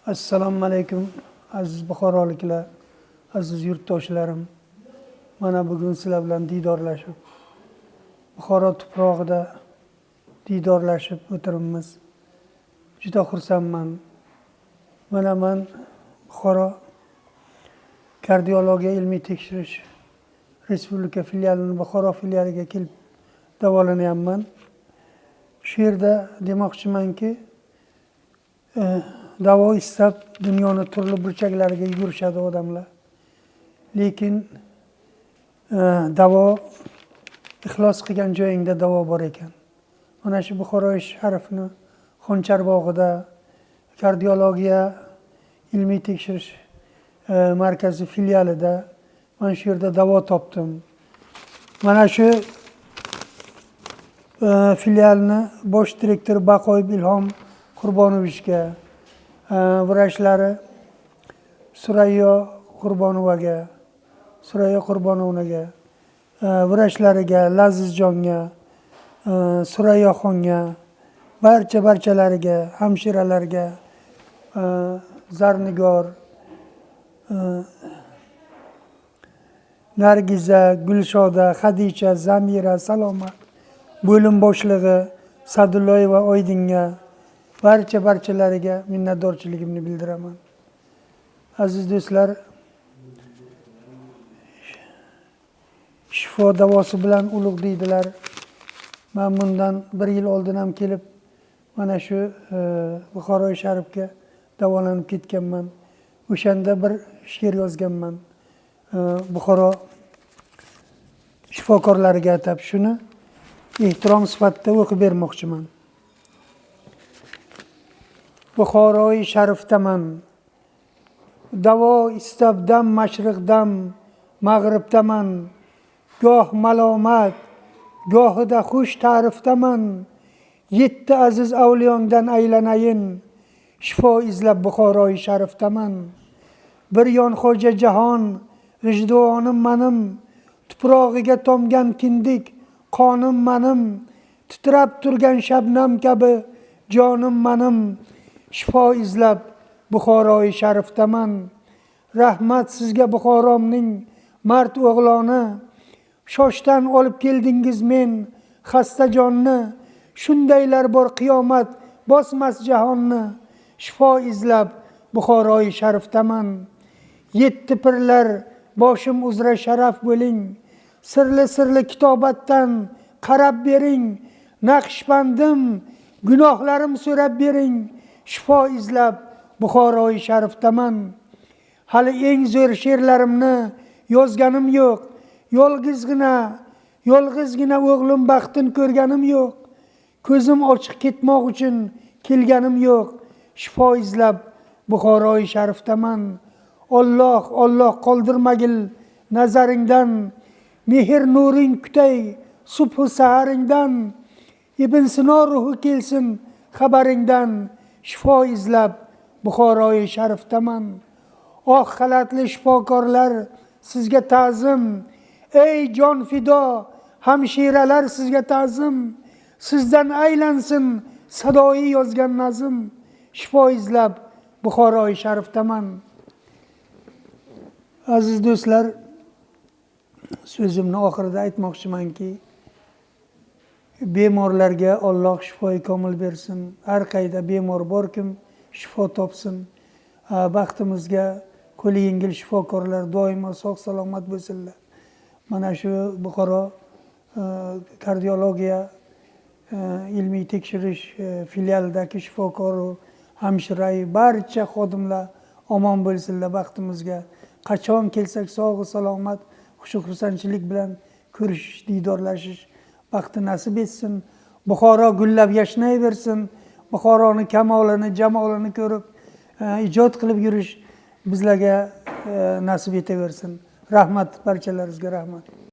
Assalomu alaykum aziz buxoroliklar, aziz yurtdoshlarim. Mana bugun sizlar bilan diydorlashib, Buxoro tuprog'ida diydorlashib o'tiribmiz. Juda xursandman. Mana men Buxoro kardiologiya ilmiy tekshirish respublika filialining Buxoro filialiga kelib davolanyapman. Shu yerda demoqchimanki, davo istab dunyoni turli burchaklariga yurishadi odamlar. Lekin davo ixlos qilgan joyingda davo bor ekan. Mana shu Buxoro Sharifni Xonchar bog'ida kardiologiya ilmiy tekshirish markazi filialida men shu yerda davo topdim. Mana shu filialni bosh direktori Baqoyev Ilhom Qurbonovichga, vrachlari Surayyo Qurbonovaga, vrachlariga, Lazizjonga, Surayyoxonga, barchalariga, hamshiralarga, Zarnigor, Nargiza, Gulshoda, Xadicha, Zamira, Saloma, bo'lim boshlig'i Sadulloyeva Oydinga, barchalariga minnatdorchiligimni bildiraman. Aziz do'stlar, shifo davosi bilan ulug' deydilar. Men bundan 1 yil oldin ham kelib, mana shu Buxoro Sharifga davolanib ketganman. O'shanda bir she'r yozganman. Buxoro shifokorlariga atab shuni ehtirom sifatida o'qib bermoqchiman. Buxoroi Sharifdaman, davo istabdam mashriqdam, mag'ribdaman, goh malomat, gohida xush ta'rifdaman, 7 aziz avliyongdan aylanayin, shifo izlab Buxoroi Sharifdaman. Bir yon xo'ja jahon, g'ijdonim manim, tuprog'iga tomgan kindik, qonim manim, titrab turgan shabnam kabi jonim manim, shifo izlab Buxoroi Sharifdaman. Rahmat sizga Buxoromning mard o'g'loni, shoshdan olib keldingiz men xasta jonni, shundaylar bor qiyomat bosmas jahonni, shifo izlab Buxoroi Sharifdaman. 7 pirlar boshim uzra sharaf bo'ling, sirli kitobatdan qarab bering, naqshbandim gunohlarim so'rab bering, shifo izlab Buxoroi Sharifdaman. Hali eng zo'r she'rlarimni yozganim yo'q, yolg'izgina o'g'lim baxtin ko'rganim yo'q, ko'zim ochiq ketmoq uchun kelganim yo'q, shifo izlab Buxoroi Sharifdaman. Alloh qoldirmagil nazaringdan, mehr nuring kutay subhu saharingdan, Ibn Sino ruhi kelsin xabaringdan, shifo izlab Buxoroi Sharifdaman. Oh xalatli shifokorlar sizga ta'zim, ey jon fido hamshiralar sizga ta'zim, sizdan aylansin sadoyi yozgan nazm, shifo izlab Buxoroi Sharifdaman. Aziz do'stlar, so'zimni oxirida aytmoqchimanki, bemorlarga Alloh shifoi komil bersin. Har qayda bemor borkim shifo topsin. Baxtimizga qo'li yengil shifokorlar doimo sog' salomat bo'lsinlar. Mana shu Buxoro kardiologiya ilmiy tekshirish filialidagi shifokoru, hamshirai, barcha xodimlar omon bo'lsinlar. Baxtimizga qachon kelsak sog' salomat, xush-xursandchilik bilan ko'rishish, diydorlashish baxti nasib etsin. Buxoro gullab yashnayversin. Buxoroni kamolini, jamolini ko'rib ijod qilib yurish bizlarga nasib etaversin. Rahmat, barchalaringizga rahmat.